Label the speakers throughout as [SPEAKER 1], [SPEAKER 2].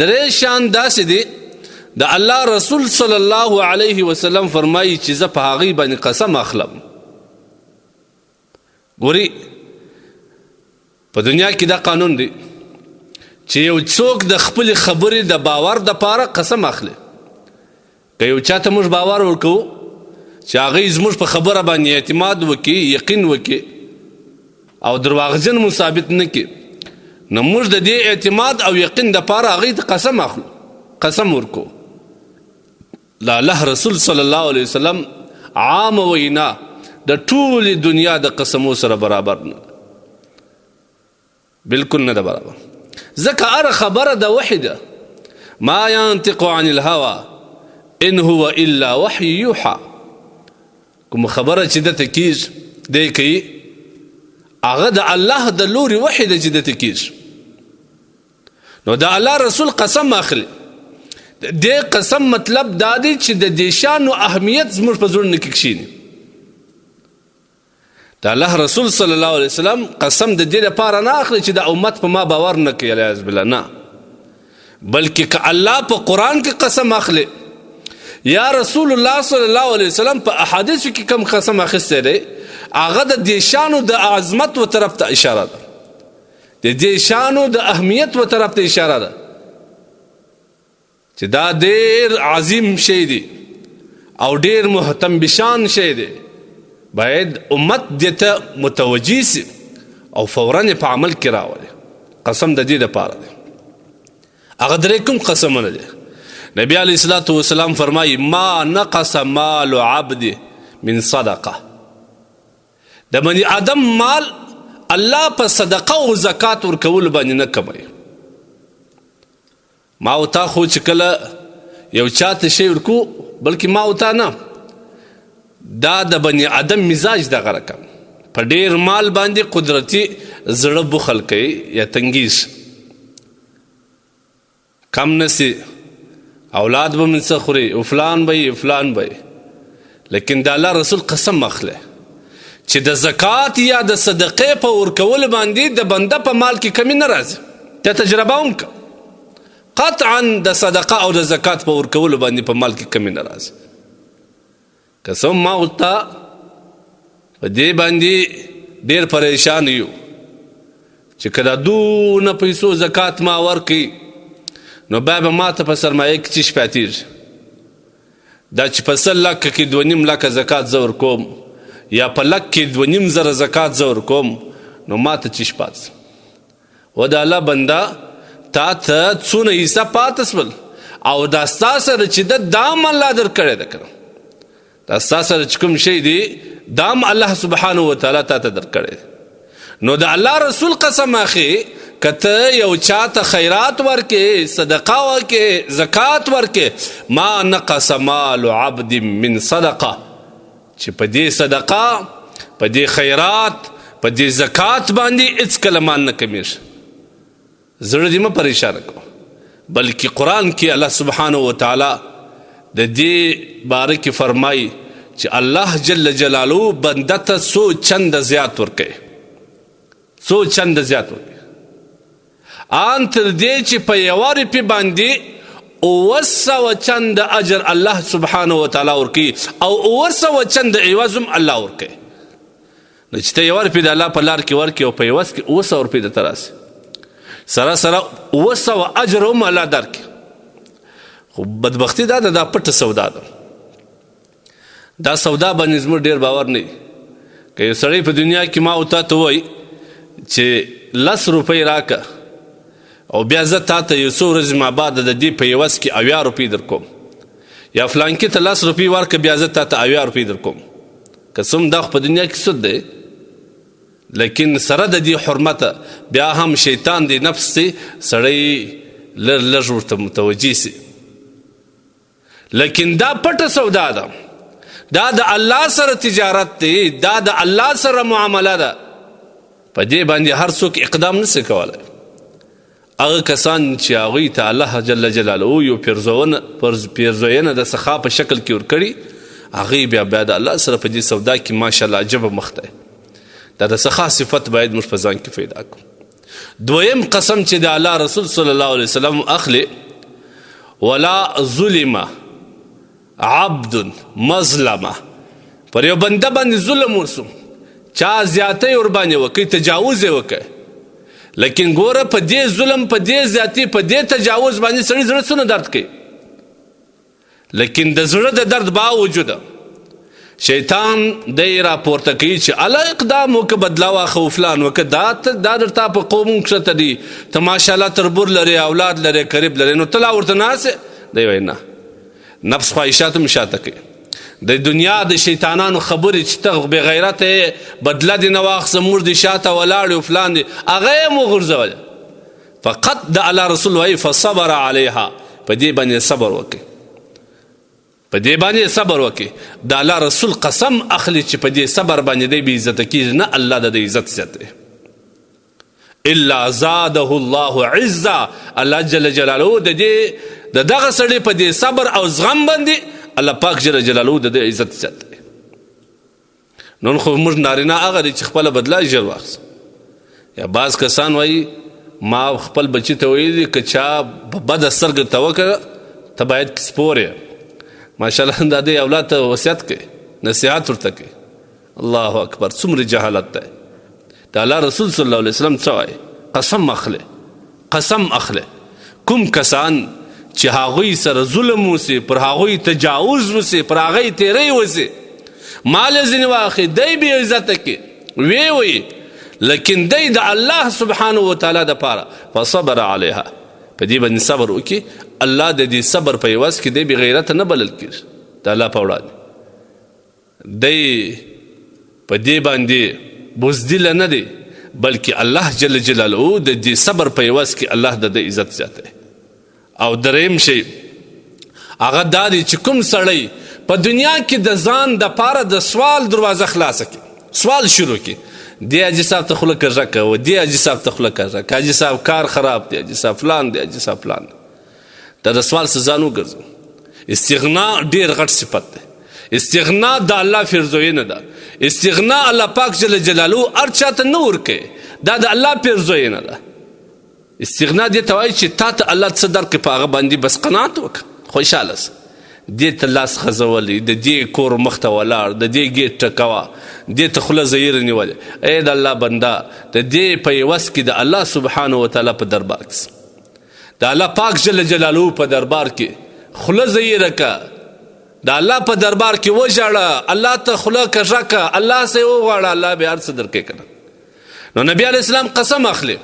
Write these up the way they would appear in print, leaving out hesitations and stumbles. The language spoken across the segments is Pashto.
[SPEAKER 1] درې شان داسې دي د الله رسول صلی الله علیه وسلم فرمایي چې زه په هغې باندې قسم اخلم. ګوري په دنیا کې دا قانون دی چې یو څوک د خپلې خبرې د باور دپاره قسم اخلي. که یو چاته موږ باور ورکوو چې هغوی زموږ په خبره باندې اعتماد وکړي، یقین وکړي او درواغجن مو ثابت نه کړي، نو موږ د دې اعتماد او یقین دپاره هغوی ته قسم اخلو، قسم ورکو. د الله رسول صلی الله علیه وسلم عام وینا د ټولې دنیا د قسمو سره برابر نه ده، بلکل نه ده برابر. ځکه هره خبره د وحی ده. ما ینطق عن الهوى ان هو الا وحی یوحى. کوم خبره چې دته کیږي دی کوي هغه د الله د لوري وحی ده چې دته کیږي. نو د الله رسول قسم اخلي. دې قسم مطلب دا دی چې د دې شانو اهمیت زموږ په زړونو کې کښېني. د الله رسول صلی الله علیه وسلم قسم د دې لپاره نه اخلي چې د امت په ما باور نه کوي، علیاذ بالله، نه، بلکې که الله په قرآن کې قسم اخلي یا رسول الله صلی الله علیه وسلم په احادیثو کې کوم قسم اخیستی دی هغه د دې شانو د عظمت و طرف ته اشاره ده، د دې شانو د اهمیت و طرف ته اشاره ده چې دا ډېر عظیم شی دی او ډېر محتم بشان شی دی. باید امت دې ته متوجه سي او فوراً په عمل کې راولي. قسم د دې دپاره دی. هغه درې کوم قسمونه دي. نبی علیه الصلاة والسلام فرمایي ما نقص مال عبد من صدقه. د بني آدم مال الله په صدقه او زکات ورکول باندې نه کموي. ما او تا خو چې کله یو چاته شی ورکو، بلکې ما او تا نه، دا د بني آدم مزاج دغه رقم په ډیر مال باندې قدرتي زړه بخل کوي یا تنګیز، کم نسی، اولاد به من څه خوري، فلان به فلان به. لیکن د الله رسول قسم اخلي چې د زکات یا د صدقې په ورکول باندې د بنده په مال کې کمی نه راځي. ته تجربه هم که قطعا د صدقه او د زکات په ورکول باندې په مال کې کمی نه راځي. قسم ما ورته په دې باندې ډېر پریشان یو چې که دا دونه پیسو زکات ما ورکړي نو بیا به ما ته په سرمایه کې څه شپاتېږي. دا چې په 100 لکه کې 2.5 لکه زکات زه ورکوم یا په لک کې 2.5 زره زکات زه ورکوم نو ما ته څه شپات. و د الله بنده تا ته څونه حصه پاته سول او دا ستا سره چې ده دا هم الله درکړی ده که دا ستا سره چې کوم شی دی دا هم الله سبحانه وتعالی تا ته درکړی. نو د الله رسول قسم اخی که ته یو چاته خیرات ورکې، صدقه ورکې، زکات ورکې، ما نقص مال عبد من صدقه، چې په دې صدقه، په دې خیرات، په دې زکات باندې هېڅکله مال نه کمیږي. زړه دې مه پریشانه کوه، بلکې قرآن کې الله سبحانه وتعالی د دې باره کې فرمایي چې الله جل جلاله بنده ته څو چنده زیات ورکوي، څو چنده زیات ورکوي. ان تر دې چې په یوه روپۍ باندې 900 چنده اجر الله سبحانه وتعالی ورکوي او 900 چنده عوض هم الله ورکوي. نو چې ته یوه روپۍ د الله په لار کې ورکړې او په عوض کې 900 روپۍ درته راسي، سره سره 900 اجر هم الله درکړي. خو بدبختي دا ده، دا پټه سودا ده. دا سودا باندې زموږ ډېر باور نه وي. که یو سړی په دنیا کې ما او تا ته وایي چې 10 روپۍ راکه او بیا زه تا ته یو څو ورځې ما بعد د دې په عوض کې 80 روپۍ در کوم، یا فلانکي ته 10 روپۍ ورکه بیا زه تا ته 80 روپۍ در کوم، قسم دا خو په دنیا کې سود دی. لیکن سره د دې حرمته بیا هم شیطان دی نفس دی سړی لږ ورته متوجه سي. لیکن دا پټه سودا ده، دا د الله سره تجارت دی، دا د الله سره معامله ده. په دې باندې هر څوک اقدام نسي کولی. هغه کسان چې هغوی ته الله جل جلاله یو پیرزوینه د سخا په شکل کې ورکړي، هغوی بیا د الله سره په دې سودا کې ماشاءالله عجبه مخ دی. دا د سخا صفت باید موږ په ځان کې پیدا کړو. دویم قسم چې د الله رسول صلی الله علیه وسلم اخلي ولا ظلم عبد مظلمه پر یو بنده باندې ظلم وسو چا زیاتی ور باندې وکړي تجاوز یې وکړي لیکن ګوره په دې ظلم په دې زیاتی په دې تجاوز باندې سړي زړه څونه درد کوي لیکن د زړه د درد باوجود شیطان دی راپورته کوي چې الله اقدام وکړه بدلا واخه فلان وکړه دا درته په قوم کښته دي ته ماشاءالله تربور لري اولاد لري قریب لري نو ته لا ورته ناسې دی وایي نه نفس خواهشات هم شاته کوي د دنیا د شیطانانو خبرې چې ته بې غیرته بدله دې نه واخځه موږ دې شاته ولاړ یو فلان دي هغه یې مو غورځوله فقط د الله رسول وایي فصبر علیها په دې باندې صبر وکړي په دې باندې صبر وکړي د الله رسول قسم اخلي چې په دې صبر باندې دی بې عزته کېږي نه الله د عزت زیاتوي الا زاده الله عزا الله جل جلاله د دغه سړي په دې صبر او زغم باندې الله پاک جل جلاله د عزت زیاتوي نن خو موږ نارینه هغه دي چې خپله بدله ژر واخځو یا بعض کسان وایي ما خپل بچي ته ویلي که چا په بده سترګه ته وکړه ته باید سپور یې ماشاءالله د دې اولاد ته وصیت کوي نصیحت ورته کوي الله اکبر څومره جهالت دی د الله رسول صلی الله علیه وسلم څه وایي قسم اخلي کوم کسان چې هغوی سره ظلم وسي پر هغوی تجاوز وسي پر هغوی تیری وسي مال یې ځینې واخلي دی بې عزته کې وی لیکن دی د الله سبحانه وتعالی دپاره فصبر علیها په دې باندې صبر وکړي الله د دې صبر په عوض کې دی بې غیرته نه بلل کېږي د الله په وړاندې دی په دې باندې بزدله نه دی بلکې الله جل جلاله د دې صبر په عوض کې الله د عزت زیاتوي او دریم شی هغه دا دی چې کوم سړی په دنیا کې د ځان دپاره د سوال دروازه خلاصه کړي سوال شروع کړي دی حاجي صاحب ته خوله کږه کوه دی حاجي صاحب ته خوله کږه که حاجي صاحب کار خراب دی حاجي صاحب فلان دی حاجي صاحب فلان دی دا د سوال څه ځان وګرځو استغنا ډېر غټ صفت دی استغنا د الله پیرزوینه ده استغنا الله پاک جل جلاله هر چاته نه ورکوي دا د الله پیرزوینه ده استغنا دې ته وایي چې تا ته الله څه درکړي په هغه باندې بس قناعت وکړه خوشحاله سه دې ته لاس خزولی د دې کور مخ ته ولاړ د دې ګیټ ټکوه دې ته خوله زهیره نیولې ای د الله بنده د دې په عوض کې د الله سبحانه وتعالی په دربار کې د الله پاک جل جلاله په دربار کې خوله زهیره که د الله په دربار کې وژاړه الله ته خوله کږه که الله سه وغواړه الله به هر څه درکوي که نو نبی علیه السلام قسم اخلي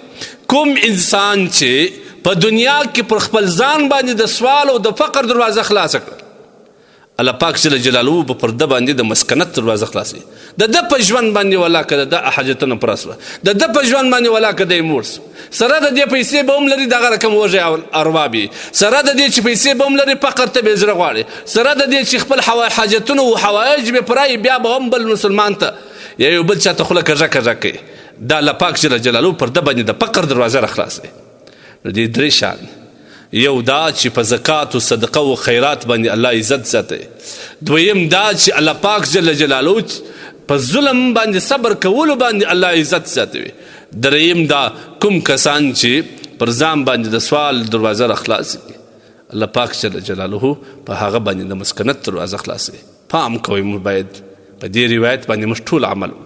[SPEAKER 1] کوم انسان چې په دنیا کې پر خپل ځان باندې د سوال او د فقر دروازه خلاصه کړه الله پاک جل جلاله به پر ده باندې د مسکنت دروازه خلاصوي د ده په ژوند باندې ولاکه د ده حاجتونه پوره سوه د ده په ژوند باندې ولاکه دی موړ سو سره د دې پیسې به هم لري دغه رقم وږی اروا وي سره د دې چې پیسې به هم لري فقر ته به زړه غواړي سره د دې چې خپل حاجتونه او حوایج به پوره بیا به هم بل مسلمان ته یا یو بل چا ته خوله کږه کوي دا الله پاک جل جلاله پر ده باندې د فقر دروازه راخلاصوي نو دې درې شان یو دا چې په زکات او صدقه او خیرات باندې الله عزت ساتي دویم دا چې الله پاک جل جلاله په ظلم باندې صبر کولو باندې الله عزت ساتي دریم دا کوم کسان چې پر ځان باندې د سوال دروازه راخلاصي الله پاک جل جلاله په هغه باندې د مسکنت دروازه خلاصي پام کوئ موږ باید په دې روایت باندې موږ ټول عمل